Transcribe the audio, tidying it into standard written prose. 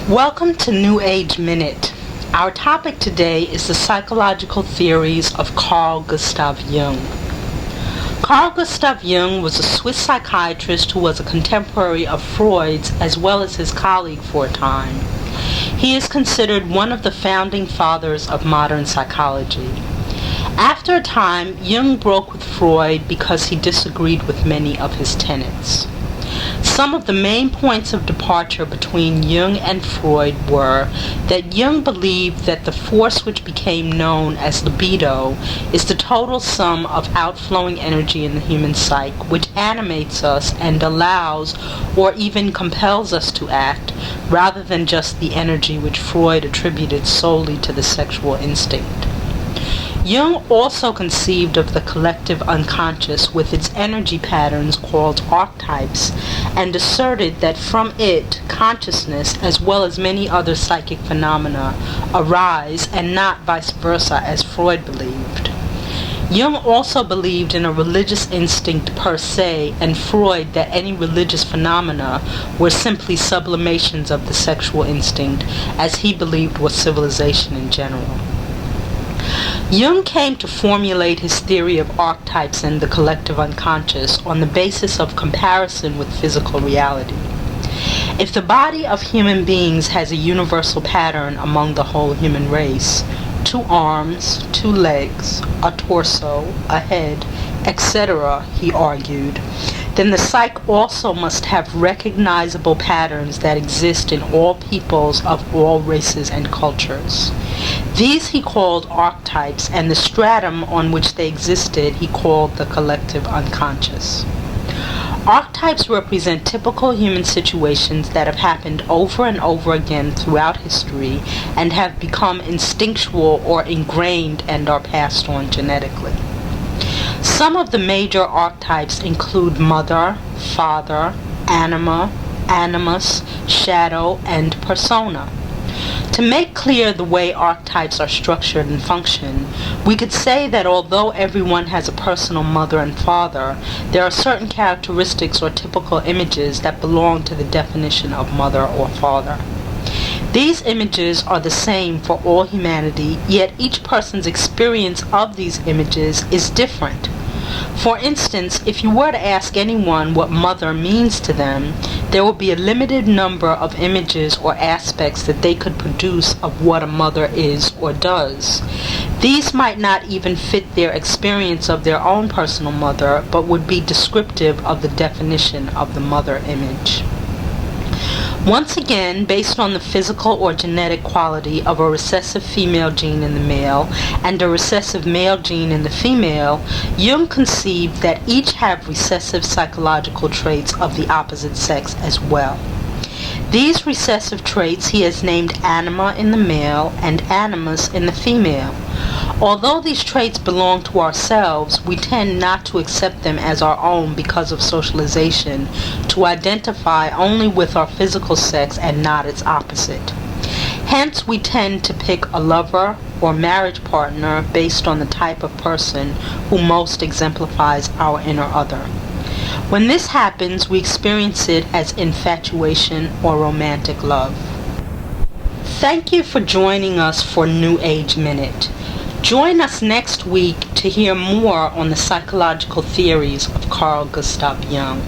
Welcome to New Age Minute. Our topic today is the psychological theories of Carl Gustav Jung. Carl Gustav Jung was a Swiss psychiatrist who was a contemporary of Freud's as well as his colleague for a time. He is considered one of the founding fathers of modern psychology. After a time, Jung broke with Freud because he disagreed with many of his tenets. Some of the main points of departure between Jung and Freud were that Jung believed that the force which became known as libido is the total sum of outflowing energy in the human psyche, which animates us and allows or even compels us to act, rather than just the energy which Freud attributed solely to the sexual instinct. Jung also conceived of the collective unconscious with its energy patterns called archetypes, and asserted that from it, consciousness, as well as many other psychic phenomena, arise, and not vice versa, as Freud believed. Jung also believed in a religious instinct per se, and Freud that any religious phenomena were simply sublimations of the sexual instinct, as he believed was civilization in general. Jung came to formulate his theory of archetypes and the collective unconscious on the basis of comparison with physical reality. If the body of human beings has a universal pattern among the whole human race, 2 arms, 2 legs, a torso, a head, etc., he argued, then the psyche also must have recognizable patterns that exist in all peoples of all races and cultures. These he called archetypes, and the stratum on which they existed he called the collective unconscious. Archetypes represent typical human situations that have happened over and over again throughout history and have become instinctual or ingrained and are passed on genetically. Some of the major archetypes include mother, father, anima, animus, shadow, and persona. To make clear the way archetypes are structured and function, we could say that although everyone has a personal mother and father, there are certain characteristics or typical images that belong to the definition of mother or father. These images are the same for all humanity, yet each person's experience of these images is different. For instance, if you were to ask anyone what mother means to them, there would be a limited number of images or aspects that they could produce of what a mother is or does. These might not even fit their experience of their own personal mother, but would be descriptive of the definition of the mother image. Once again, based on the physical or genetic quality of a recessive female gene in the male and a recessive male gene in the female, Jung conceived that each have recessive psychological traits of the opposite sex as well. These recessive traits he has named anima in the male and animus in the female. Although these traits belong to ourselves, we tend not to accept them as our own because of socialization, to identify only with our physical sex and not its opposite. Hence, we tend to pick a lover or marriage partner based on the type of person who most exemplifies our inner other. When this happens, we experience it as infatuation or romantic love. Thank you for joining us for New Age Minute. Join us next week to hear more on the psychological theories of Carl Gustav Jung.